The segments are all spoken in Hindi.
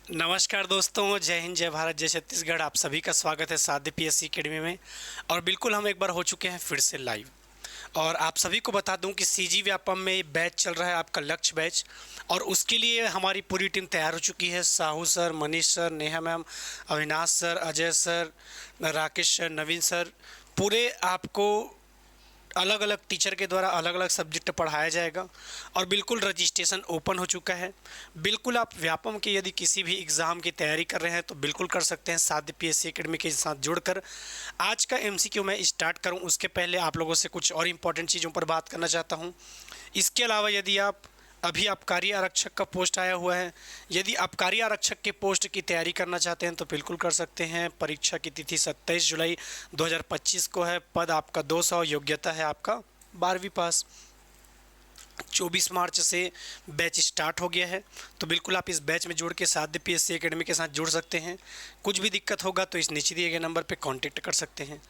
नमस्कार दोस्तों, जय हिंद, जय भारत, जय छत्तीसगढ़। आप सभी का स्वागत है साध्य पीएससी एकेडमी में। और बिल्कुल हम एक बार हो चुके हैं फिर से लाइव। और आप सभी को बता दूं कि सीजी व्यापम में बैच चल रहा है, आपका लक्ष्य बैच। और उसके लिए हमारी पूरी टीम तैयार हो चुकी है। Sahu sir, Manish sir, Neha ma'am, Avinash sir, Ajay sir, Rakesh sir, Naveen sir, पूरे आपको अलग अलग टीचर के द्वारा अलग अलग सब्जेक्ट पढ़ाया जाएगा। और बिल्कुल रजिस्ट्रेशन ओपन हो चुका है। बिल्कुल आप व्यापम के यदि किसी भी एग्ज़ाम की तैयारी कर रहे हैं तो बिल्कुल कर सकते हैं साध्य पीएससी एकेडमी के साथ जुड़कर। आज का एमसीक्यू मैं स्टार्ट करूं उसके पहले आप लोगों से कुछ और इम्पोर्टेंट चीज़ों पर बात करना चाहता हूं। इसके अलावा यदि आप अभी आबकारी आरक्षक का पोस्ट आया हुआ है, यदि आबकारी आरक्षक के पोस्ट की तैयारी करना चाहते हैं तो बिल्कुल कर सकते हैं। परीक्षा की तिथि 27 जुलाई 2025 को है। पद आपका 200, योग्यता है आपका 12वीं पास। 24 मार्च से बैच स्टार्ट हो गया है, तो बिल्कुल आप इस बैच में जुड़ के साध्य पीएससी एकेडमी के साथ जुड़ सकते हैं। कुछ भी दिक्कत होगा तो इस नीचे दिए गए नंबर पे कांटेक्ट कर सकते हैं।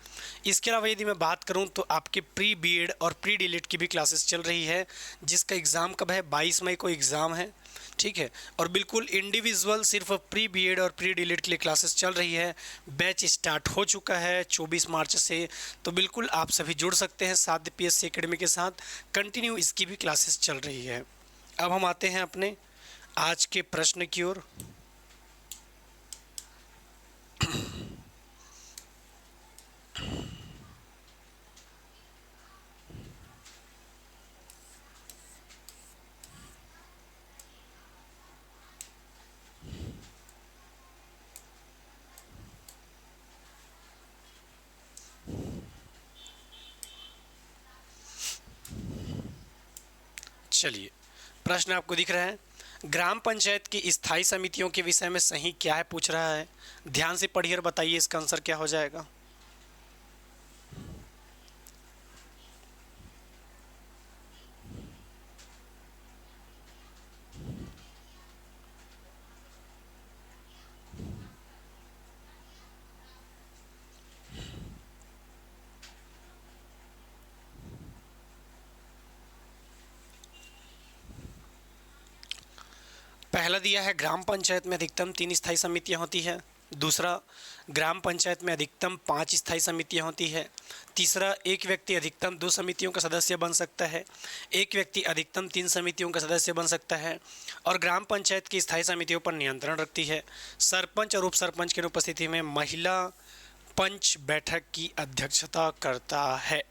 इसके अलावा यदि मैं बात करूं तो आपके प्री बीएड और प्री डीएलएड की भी क्लासेस चल रही है, जिसका एग्ज़ाम कब है, 22 मई को एग्ज़ाम है। ठीक है। और बिल्कुल इंडिविजुअल सिर्फ प्री बीएड और प्री डीएलएड के लिए क्लासेस चल रही है। बैच स्टार्ट हो चुका है 24 मार्च से, तो बिल्कुल आप सभी जुड़ सकते हैं साध्य पीएससी एकेडमी के साथ। कंटिन्यू इसकी भी क्लासेस चल रही है। अब हम आते हैं अपने आज के प्रश्न की ओर। चलिए, प्रश्न आपको दिख रहा है। ग्राम पंचायत की स्थायी समितियों के विषय में सही क्या है पूछ रहा है। ध्यान से पढ़िए और बताइए इसका आंसर क्या हो जाएगा। पहला दिया है ग्राम पंचायत में अधिकतम 3 स्थायी समितियां होती है। दूसरा, ग्राम पंचायत में अधिकतम 5 स्थायी समितियां होती है। तीसरा, एक व्यक्ति अधिकतम 2 समितियों का सदस्य बन सकता है। एक व्यक्ति अधिकतम 3 समितियों का सदस्य बन सकता है। और ग्राम पंचायत की स्थायी समितियों पर नियंत्रण रखती है। सरपंच और उप सरपंच की अनुपस्थिति में महिला पंच बैठक की अध्यक्षता करता है।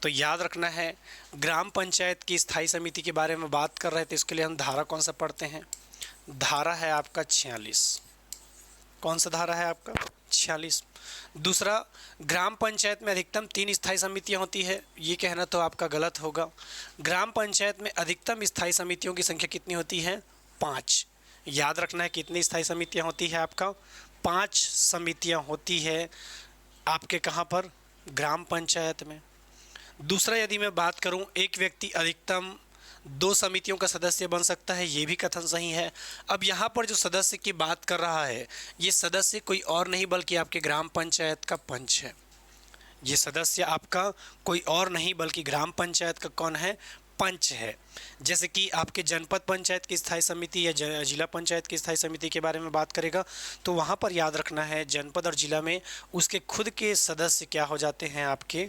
तो याद रखना है, ग्राम पंचायत की स्थायी समिति के बारे में बात कर रहे थे, इसके लिए हम धारा कौन सा पढ़ते हैं। धारा है आपका 46। कौन सा धारा है आपका 46। दूसरा, ग्राम पंचायत में अधिकतम 3 स्थायी समितियां होती है, ये कहना तो आपका गलत होगा। ग्राम पंचायत में अधिकतम स्थायी समितियों की संख्या कितनी होती है, 5। याद रखना है कितनी स्थायी समितियां होती है आपका, 5 समितियां होती है आपके कहाँ पर, ग्राम पंचायत में। दूसरा, यदि मैं बात करूं, एक व्यक्ति अधिकतम 2 समितियों का सदस्य बन सकता है, ये भी कथन सही है। अब यहाँ पर जो सदस्य की बात कर रहा है, ये सदस्य कोई और नहीं बल्कि आपके ग्राम पंचायत का पंच है। ये सदस्य आपका कोई और नहीं बल्कि ग्राम पंचायत का कौन है, पंच है। जैसे कि आपके जनपद पंचायत की स्थायी समिति या जिला पंचायत की स्थायी समिति के बारे में बात करेगा, तो वहाँ पर याद रखना है जनपद और जिला में उसके खुद के सदस्य क्या हो जाते हैं आपके,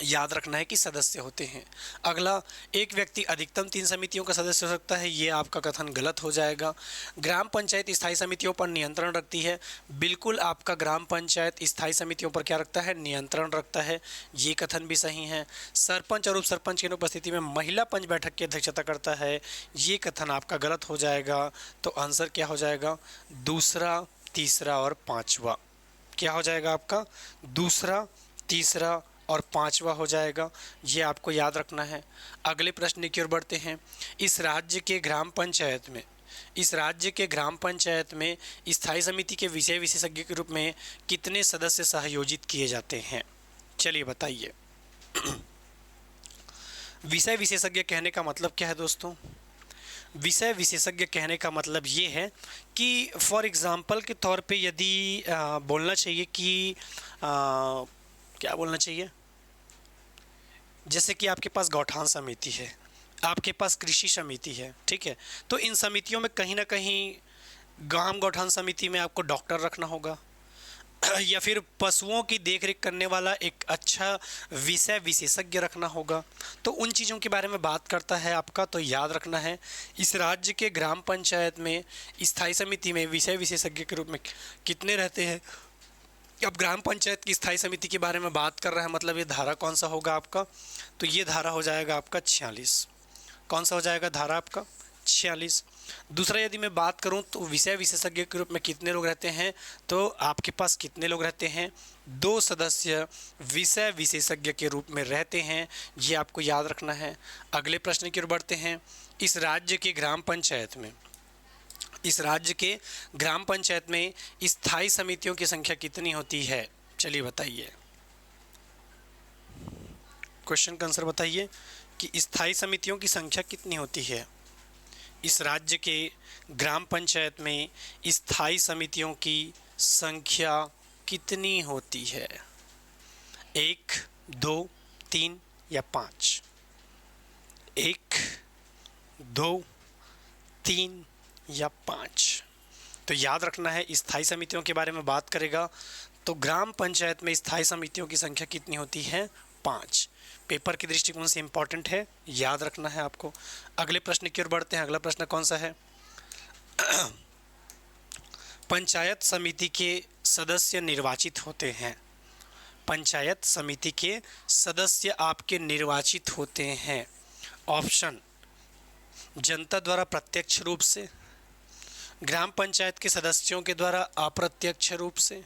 याद रखना है कि सदस्य होते हैं। अगला, एक व्यक्ति अधिकतम 3 समितियों का सदस्य हो सकता है, ये आपका कथन गलत हो जाएगा। ग्राम पंचायत स्थायी समितियों पर नियंत्रण रखती है, बिल्कुल आपका ग्राम पंचायत स्थायी समितियों पर क्या रखता है, नियंत्रण रखता है, ये कथन भी सही है। सरपंच और उप सरपंच की अनुपस्थिति में महिला पंच बैठक की अध्यक्षता करता है, ये कथन आपका गलत हो जाएगा। तो आंसर क्या हो जाएगा, दूसरा, तीसरा और पाँचवा। क्या हो जाएगा आपका, दूसरा, तीसरा और पांचवा हो जाएगा, ये आपको याद रखना है। अगले प्रश्न की ओर बढ़ते हैं। इस राज्य के ग्राम पंचायत में स्थायी समिति के विषय विशेषज्ञ के रूप में कितने सदस्य सहयोजित किए जाते हैं, चलिए बताइए। विषय विशेषज्ञ कहने का मतलब क्या है दोस्तों, विषय विशेषज्ञ कहने का मतलब ये है कि फॉर एग्ज़ाम्पल के तौर पे यदि बोलना चाहिए कि क्या बोलना चाहिए, जैसे कि आपके पास गौठान समिति है, आपके पास कृषि समिति है, ठीक है, तो इन समितियों में कहीं ना कहीं ग्राम गौठान समिति में आपको डॉक्टर रखना होगा, या फिर पशुओं की देखरेख करने वाला एक अच्छा विषय विशेषज्ञ रखना होगा। तो उन चीज़ों के बारे में बात करता है आपका, तो याद रखना है इस राज्य के ग्राम पंचायत में स्थायी समिति में विषय विशेषज्ञ के रूप में कितने रहते हैं। अब ग्राम पंचायत की स्थायी समिति के बारे में बात कर रहा है, मतलब ये धारा कौन सा होगा आपका, तो ये धारा हो जाएगा आपका 46। कौन सा हो जाएगा धारा आपका 46। दूसरा यदि मैं बात करूं तो विषय विशेषज्ञ के रूप में कितने लोग रहते हैं, तो आपके पास कितने लोग रहते हैं, 2 सदस्य विषय विशेषज्ञ के रूप में रहते हैं, ये आपको याद रखना है। अगले प्रश्न की ओर बढ़ते हैं। इस राज्य के ग्राम पंचायत में स्थायी समितियों की संख्या कितनी होती है, चलिए बताइए, क्वेश्चन का आंसर बताइए कि स्थायी समितियों की संख्या कितनी होती है। इस राज्य के ग्राम पंचायत में स्थायी समितियों की संख्या कितनी होती है, 1, 2, 3 या 5। 1, 2, 3 या 5। तो याद रखना है स्थायी समितियों के बारे में बात करेगा तो ग्राम पंचायत में स्थायी समितियों की संख्या कितनी होती है, 5। पेपर के दृष्टिकोण से इंपॉर्टेंट है, याद रखना है आपको। अगले प्रश्न की ओर बढ़ते हैं। अगला प्रश्न कौन सा है, पंचायत समिति के सदस्य निर्वाचित होते हैं। पंचायत समिति के सदस्य आपके निर्वाचित होते हैं। ऑप्शन, जनता द्वारा प्रत्यक्ष रूप से, ग्राम पंचायत के सदस्यों के द्वारा अप्रत्यक्ष रूप से,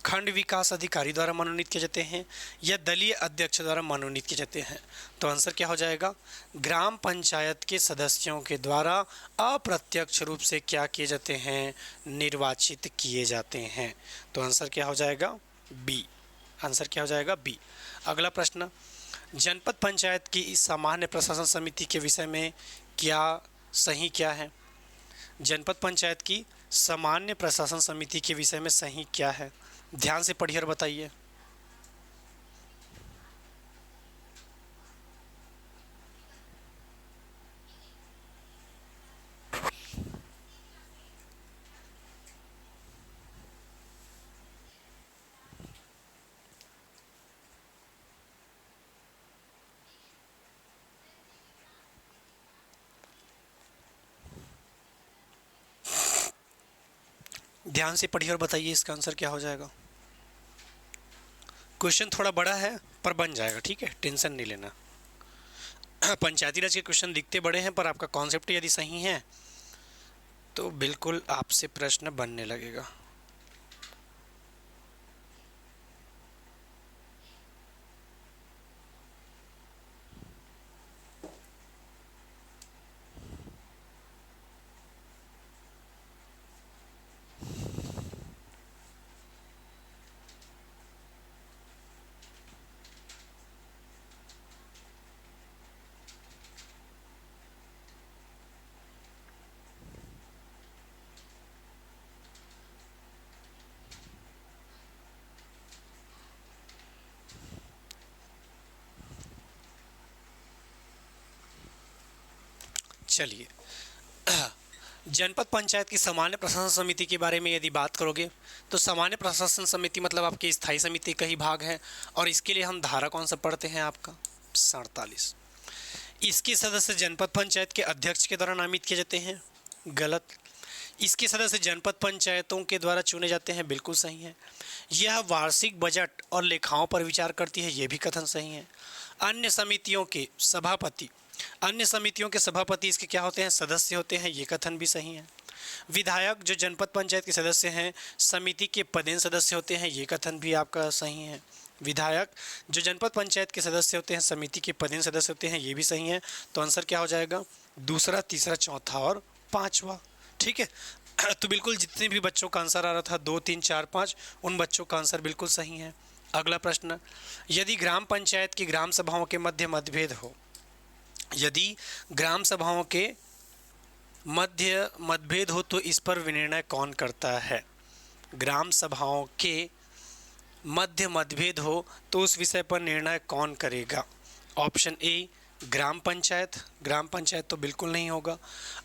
खंड विकास अधिकारी द्वारा मनोनीत किए जाते हैं, या दलीय अध्यक्ष द्वारा मनोनीत किए जाते हैं। तो आंसर क्या हो जाएगा, ग्राम पंचायत के सदस्यों के द्वारा अप्रत्यक्ष रूप से क्या किए जाते हैं, निर्वाचित किए जाते हैं। तो आंसर क्या हो जाएगा, बी। आंसर क्या हो जाएगा, बी। अगला प्रश्न, जनपद पंचायत की सामान्य प्रशासन समिति के विषय में क्या सही क्या है। जनपद पंचायत की सामान्य प्रशासन समिति के विषय में सही क्या है, ध्यान से पढ़िए और बताइए। ध्यान से पढ़िए और बताइए इसका आंसर क्या हो जाएगा। क्वेश्चन थोड़ा बड़ा है पर बन जाएगा, ठीक है, टेंशन नहीं लेना। पंचायती राज के क्वेश्चन दिखते बड़े हैं पर आपका कॉन्सेप्ट यदि सही है तो बिल्कुल आपसे प्रश्न बनने लगेगा। चलिए, जनपद पंचायत की सामान्य प्रशासन समिति के बारे में यदि बात करोगे तो सामान्य प्रशासन समिति मतलब आपकी स्थायी समिति का ही भाग है, और इसके लिए हम धारा कौन सा पढ़ते हैं आपका 47। इसके सदस्य जनपद पंचायत के अध्यक्ष के द्वारा नामित किए जाते हैं, गलत। इसके सदस्य जनपद पंचायतों के द्वारा चुने जाते हैं, बिल्कुल सही है। यह वार्षिक बजट और लेखाओं पर विचार करती है, यह भी कथन सही है। अन्य समितियों के सभापति इसके क्या होते हैं, सदस्य होते हैं, ये कथन भी सही है। विधायक जो जनपद पंचायत के सदस्य हैं समिति के पदेन सदस्य होते हैं, ये कथन भी आपका सही है। विधायक जो जनपद पंचायत के सदस्य होते हैं समिति के पदेन सदस्य होते हैं, ये भी सही है। तो आंसर क्या हो जाएगा, दूसरा, तीसरा, चौथा और पाँचवा, ठीक है। तो बिल्कुल जितने भी बच्चों का आंसर आ रहा था 2, 3, 4, 5, उन बच्चों का आंसर बिल्कुल सही है। अगला प्रश्न, यदि ग्राम पंचायत की ग्राम सभाओं के मध्य मतभेद हो, यदि ग्राम सभाओं के मध्य मतभेद हो तो इस पर निर्णय कौन करता है। ग्राम सभाओं के मध्य मतभेद हो तो उस विषय पर निर्णय कौन करेगा। ऑप्शन ए ग्राम पंचायत तो बिल्कुल नहीं होगा।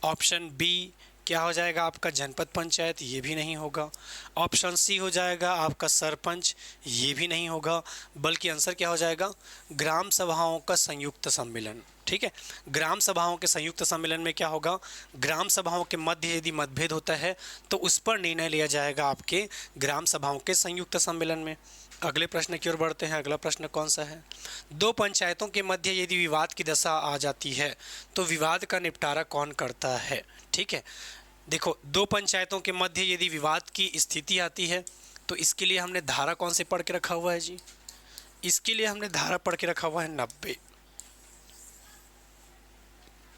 ऑप्शन बी क्या हो जाएगा आपका जनपद पंचायत, ये भी नहीं होगा। ऑप्शन सी हो जाएगा आपका सरपंच, ये भी नहीं होगा। बल्कि आंसर क्या हो जाएगा, ग्राम सभाओं का संयुक्त सम्मेलन। ठीक है, ग्राम सभाओं के संयुक्त सम्मेलन में क्या होगा, ग्राम सभाओं के मध्य यदि मतभेद होता है तो उस पर निर्णय लिया जाएगा आपके ग्राम सभाओं के संयुक्त सम्मेलन में। अगले प्रश्न की ओर बढ़ते हैं। अगला प्रश्न कौन सा है, दो पंचायतों के मध्य यदि विवाद की दशा आ जाती है तो विवाद का निपटारा कौन करता है। ठीक है, देखो दो पंचायतों के मध्य यदि विवाद की स्थिति आती है तो इसके लिए हमने धारा कौन से पढ़ के रखा हुआ है जी, इसके लिए हमने धारा पढ़ के रखा हुआ है 90।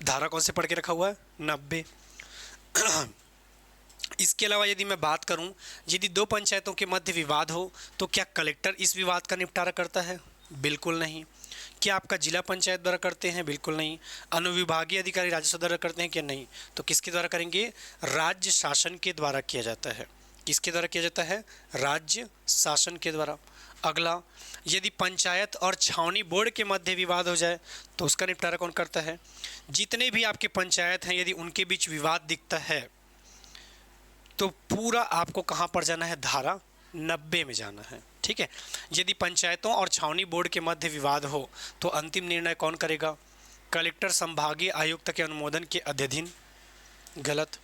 धारा कौन से पढ़ के रखा हुआ है, 90। इसके अलावा यदि मैं बात करूं, यदि दो पंचायतों के मध्य विवाद हो तो क्या कलेक्टर इस विवाद का निपटारा करता है, बिल्कुल नहीं। क्या आपका जिला पंचायत द्वारा करते हैं, बिल्कुल नहीं। अनुविभागीय अधिकारी राजस्व द्वारा करते हैं क्या, नहीं। तो किसके द्वारा करेंगे, राज्य शासन के द्वारा किया जाता है। किसके द्वारा किया जाता है, राज्य शासन के द्वारा। अगला, यदि पंचायत और छावनी बोर्ड के मध्य विवाद हो जाए तो उसका निपटारा कौन करता है। जितने भी आपके पंचायत हैं यदि उनके बीच विवाद दिखता है तो पूरा आपको कहाँ पर जाना है, धारा 90 में जाना है। ठीक है, यदि पंचायतों और छावनी बोर्ड के मध्य विवाद हो तो अंतिम निर्णय कौन करेगा, कलेक्टर संभागीय आयुक्त के अनुमोदन के अध्ययन, गलत।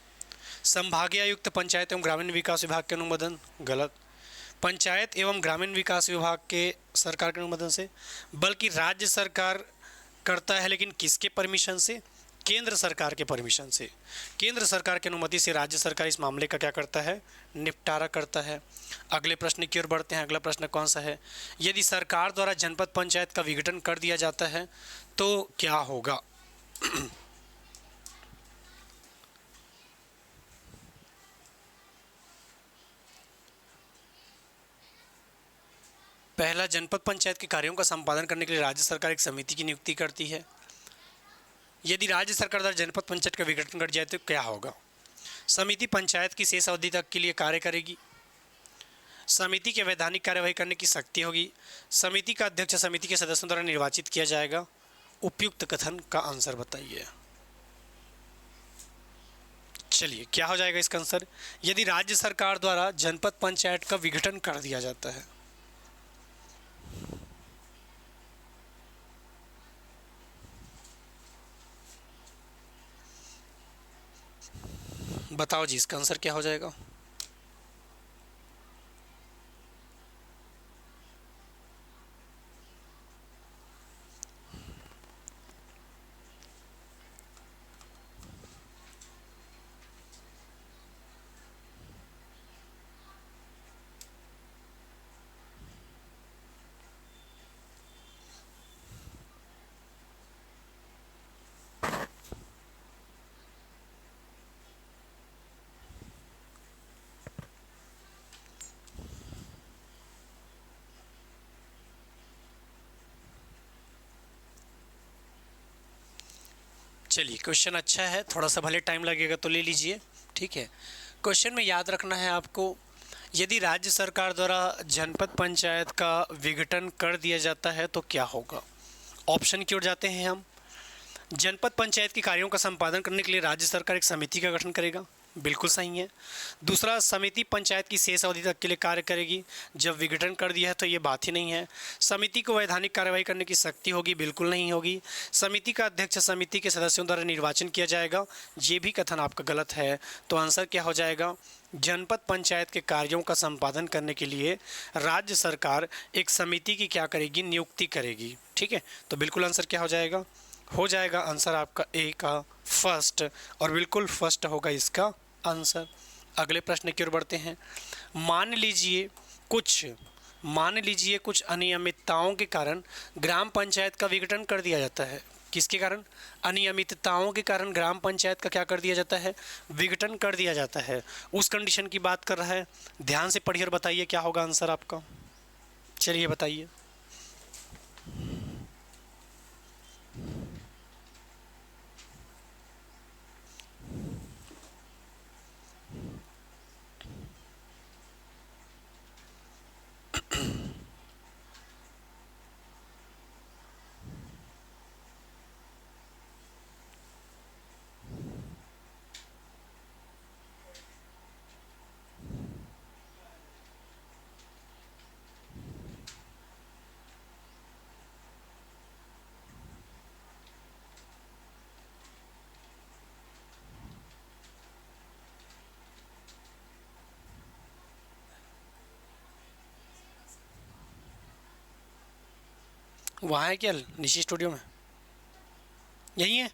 संभागीय आयुक्त पंचायत एवं ग्रामीण विकास विभाग के अनुमोदन, गलत। पंचायत एवं ग्रामीण विकास विभाग के सरकार के अनुमोदन से, बल्कि राज्य सरकार करता है, लेकिन किसके परमिशन से, केंद्र सरकार के परमिशन से। केंद्र सरकार की अनुमति से राज्य सरकार इस मामले का क्या करता है, निपटारा करता है। अगले प्रश्न की ओर बढ़ते हैं। अगला प्रश्न कौन सा है, यदि सरकार द्वारा जनपद पंचायत का विघटन कर दिया जाता है तो क्या होगा। पहला, जनपद पंचायत के कार्यों का संपादन करने के लिए राज्य सरकार एक समिति की नियुक्ति करती है। यदि राज्य सरकार द्वारा जनपद पंचायत का विघटन कर जाए तो क्या होगा, समिति पंचायत की शेष अवधि तक के लिए कार्य करेगी। समिति के वैधानिक कार्यवाही करने की शक्ति होगी। समिति का अध्यक्ष समिति के सदस्यों द्वारा निर्वाचित किया जाएगा। उपयुक्त कथन का आंसर बताइए। चलिए, क्या हो जाएगा इसका आंसर, यदि राज्य सरकार द्वारा जनपद पंचायत का विघटन कर दिया जाता है। बताओ जी, इसका आंसर क्या हो जाएगा। चलिए, क्वेश्चन अच्छा है, थोड़ा सा भले टाइम लगेगा तो ले लीजिए। ठीक है, क्वेश्चन में याद रखना है आपको, यदि राज्य सरकार द्वारा जनपद पंचायत का विघटन कर दिया जाता है तो क्या होगा। ऑप्शन की ओर जाते हैं हम। जनपद पंचायत के कार्यों का संपादन करने के लिए राज्य सरकार एक समिति का गठन करेगा, बिल्कुल सही है। दूसरा, समिति पंचायत की शेष अवधि तक के लिए कार्य करेगी। जब विघटन कर दिया है तो ये बात ही नहीं है। समिति को वैधानिक कार्रवाई करने की शक्ति होगी, बिल्कुल नहीं होगी। समिति का अध्यक्ष समिति के सदस्यों द्वारा निर्वाचन किया जाएगा, ये भी कथन आपका गलत है। तो आंसर क्या हो जाएगा, जनपद पंचायत के कार्यों का संपादन करने के लिए राज्य सरकार एक समिति की क्या करेगी, नियुक्ति करेगी। ठीक है, तो बिल्कुल आंसर क्या हो जाएगा आंसर आपका ए का फर्स्ट, और बिल्कुल फर्स्ट होगा इसका आंसर। अगले प्रश्न की ओर बढ़ते हैं। मान लीजिए कुछ अनियमितताओं के कारण ग्राम पंचायत का विघटन कर दिया जाता है। किसके कारण, अनियमितताओं के कारण ग्राम पंचायत का क्या कर दिया जाता है, विघटन कर दिया जाता है। उस कंडीशन की बात कर रहा है। ध्यान से पढ़िए और बताइए क्या होगा आंसर आपका। चलिए बताइए। वहाँ है क्या निशी स्टूडियो में? यही है?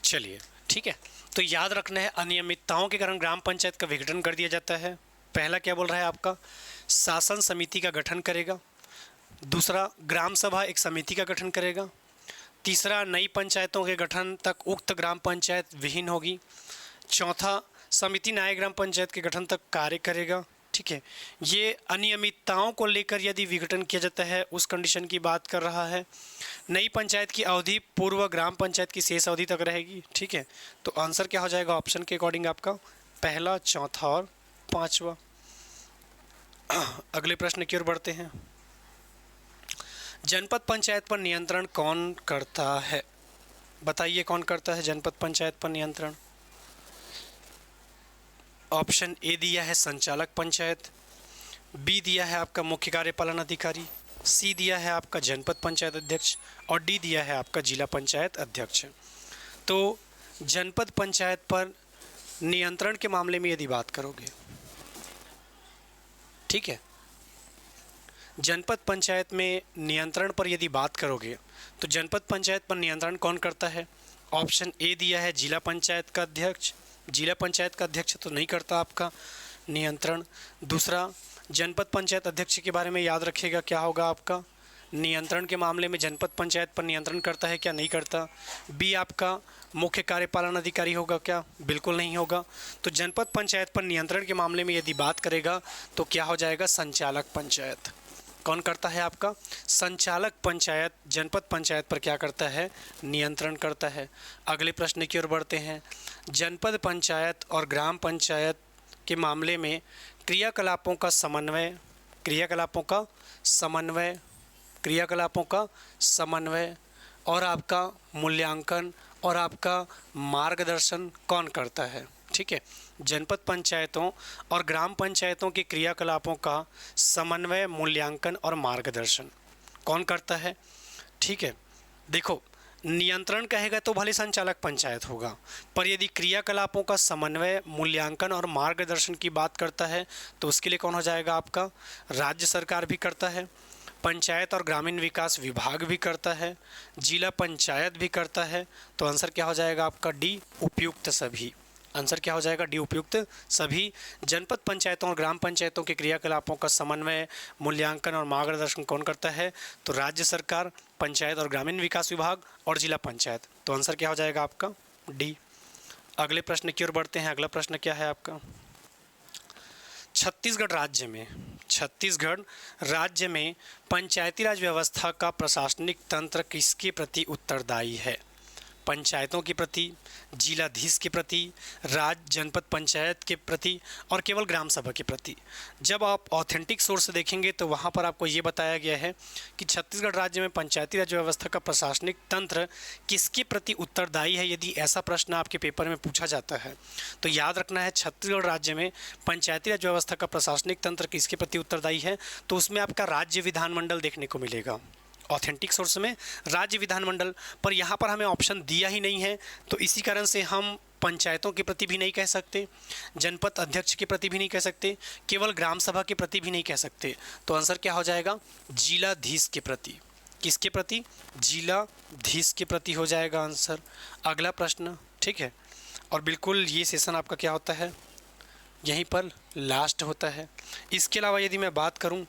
चलिए ठीक है। तो याद रखना है, अनियमितताओं के कारण ग्राम पंचायत का विघटन कर दिया जाता है। पहला क्या बोल रहा है आपका, शासन समिति का गठन करेगा। दूसरा, ग्राम सभा एक समिति का गठन करेगा। तीसरा, नई पंचायतों के गठन तक उक्त ग्राम पंचायत विहीन होगी। चौथा, समिति नए ग्राम पंचायत के गठन तक कार्य करेगा। ठीक है, ये अनियमितताओं को लेकर यदि विघटन किया जाता है उस कंडीशन की बात कर रहा है। नई पंचायत की अवधि पूर्व ग्राम पंचायत की शेष अवधि तक रहेगी। ठीक है, तो आंसर क्या हो जाएगा ऑप्शन के अकॉर्डिंग आपका पहला, चौथा और पांचवा। अगले प्रश्न की ओर बढ़ते हैं। जनपद पंचायत पर नियंत्रण कौन करता है? बताइए कौन करता है जनपद पंचायत पर नियंत्रण? ऑप्शन ए दिया है संचालक पंचायत, बी दिया है आपका मुख्य कार्यपालन अधिकारी, सी दिया है आपका जनपद पंचायत अध्यक्ष और डी दिया है आपका जिला पंचायत अध्यक्ष। तो जनपद पंचायत पर नियंत्रण के मामले में यदि बात करोगे, ठीक है, जनपद पंचायत में नियंत्रण पर यदि बात करोगे तो जनपद पंचायत पर नियंत्रण कौन करता है? ऑप्शन ए दिया है जिला पंचायत का अध्यक्ष। जिला पंचायत का अध्यक्ष तो नहीं करता आपका नियंत्रण। दूसरा, जनपद पंचायत अध्यक्ष के बारे में याद रखिएगा क्या होगा आपका, नियंत्रण के मामले में जनपद पंचायत पर नियंत्रण करता है क्या? नहीं करता। बी आपका मुख्य कार्यपालन अधिकारी होगा क्या? बिल्कुल नहीं होगा। तो जनपद पंचायत पर नियंत्रण के मामले में यदि बात करेगा तो क्या हो जाएगा, संचालक पंचायत। कौन करता है आपका? संचालक पंचायत जनपद पंचायत पर क्या करता है? नियंत्रण करता है। अगले प्रश्न की ओर बढ़ते हैं। जनपद पंचायत और ग्राम पंचायत के मामले में क्रियाकलापों का समन्वय, क्रियाकलापों का समन्वय और आपका मूल्यांकन और आपका मार्गदर्शन कौन करता है? ठीक है, जनपद पंचायतों और ग्राम पंचायतों के क्रियाकलापों का समन्वय, मूल्यांकन और मार्गदर्शन कौन करता है? ठीक है, देखो नियंत्रण कहेगा तो भले संचालक पंचायत होगा, पर यदि क्रियाकलापों का समन्वय, मूल्यांकन और मार्गदर्शन की बात करता है तो उसके लिए कौन हो जाएगा आपका? राज्य सरकार भी करता है, पंचायत और ग्रामीण विकास विभाग भी करता है, जिला पंचायत भी करता है। तो आंसर क्या हो जाएगा आपका? डी, उपयुक्त सभी। आंसर क्या हो जाएगा? डी, उपयुक्त सभी। जनपद पंचायतों और ग्राम पंचायतों के क्रियाकलापों का समन्वय, मूल्यांकन और मार्गदर्शन कौन करता है? तो राज्य सरकार, पंचायत और ग्रामीण विकास विभाग और जिला पंचायत। तो आंसर क्या हो जाएगा आपका? डी। अगले प्रश्न की ओर बढ़ते हैं। अगला प्रश्न क्या है आपका? छत्तीसगढ़ राज्य में पंचायती राज व्यवस्था का प्रशासनिक तंत्र किसके प्रति उत्तरदायी है? पंचायतों के प्रति, जिलाधीश के प्रति, राज्य जनपद पंचायत के प्रति और केवल ग्राम सभा के प्रति। जब आप ऑथेंटिक सोर्स देखेंगे तो वहाँ पर आपको ये बताया गया है कि छत्तीसगढ़ राज्य में पंचायती राज व्यवस्था का प्रशासनिक तंत्र किसके प्रति उत्तरदायी है। यदि ऐसा प्रश्न आपके पेपर में पूछा जाता है तो याद रखना है छत्तीसगढ़ राज्य में पंचायती राज व्यवस्था का प्रशासनिक तंत्र किसके प्रति उत्तरदायी है, तो उसमें आपका राज्य विधानमंडल देखने को मिलेगा। ऑथेंटिक सोर्स में राज्य विधानमंडल, पर यहाँ पर हमें ऑप्शन दिया ही नहीं है तो इसी कारण से हम पंचायतों के प्रति भी नहीं कह सकते, जनपद अध्यक्ष के प्रति भी नहीं कह सकते, केवल ग्राम सभा के प्रति भी नहीं कह सकते। तो आंसर क्या हो जाएगा? जिलाधीश के प्रति। किसके प्रति? जिलाधीश के प्रति हो जाएगा आंसर। अगला प्रश्न, ठीक है, और बिल्कुल ये सेशन आपका क्या होता है, यहीं पर लास्ट होता है। इसके अलावा यदि मैं बात करूँ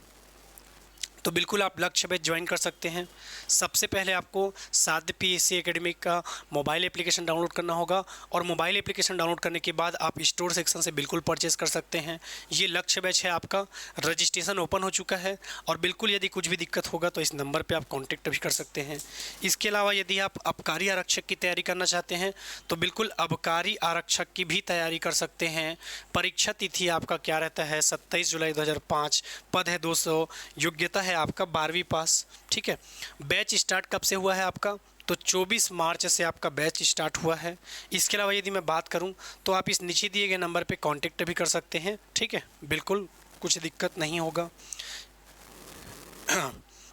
तो बिल्कुल आप लक्ष्य बैच ज्वाइन कर सकते हैं। सबसे पहले आपको साध्य पीएससी एकेडमी का मोबाइल एप्लीकेशन डाउनलोड करना होगा और मोबाइल एप्लीकेशन डाउनलोड करने के बाद आप स्टोर सेक्शन से बिल्कुल परचेस कर सकते हैं। ये लक्ष्य बैच है आपका, रजिस्ट्रेशन ओपन हो चुका है और बिल्कुल यदि कुछ भी दिक्कत होगा तो इस नंबर पर आप कॉन्टेक्ट भी कर सकते हैं। इसके अलावा यदि आप आबकारी आरक्षक की तैयारी करना चाहते हैं तो बिल्कुल आबकारी आरक्षक की भी तैयारी कर सकते हैं। परीक्षा तिथि आपका क्या रहता है? 27 जुलाई 2005, पद है 200, योग्यता है आपका 12वीं पास। ठीक है, बैच स्टार्ट कब से हुआ है आपका? तो 24 मार्च से आपका बैच स्टार्ट हुआ है। इसके अलावा यदि मैं बात करूं तो आप इस नीचे दिए गए नंबर पे कांटेक्ट भी कर सकते हैं। ठीक है, बिल्कुल कुछ दिक्कत नहीं होगा।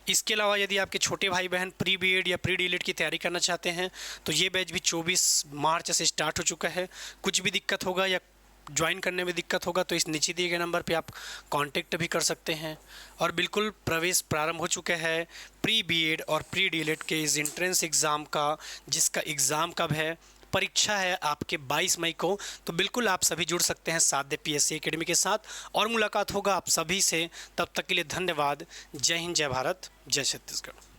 इसके अलावा यदि आपके छोटे भाई बहन प्री बीएड या प्री डीएलएड की तैयारी करना चाहते हैं तो ये बैच भी 24 मार्च से स्टार्ट हो चुका है। कुछ भी दिक्कत होगा या ज्वाइन करने में दिक्कत होगा तो इस नीचे दिए गए नंबर पे आप कांटेक्ट भी कर सकते हैं। और बिल्कुल प्रवेश प्रारंभ हो चुका है प्री बीएड और प्री डीएलएड के इस एंट्रेंस एग्ज़ाम का, जिसका एग्ज़ाम कब है, परीक्षा है आपके 22 मई को। तो बिल्कुल आप सभी जुड़ सकते हैं साध्य पीएससी एकेडमी के साथ और मुलाकात होगा आप सभी से। तब तक के लिए धन्यवाद। जय हिंद, जय भारत, जय छत्तीसगढ़।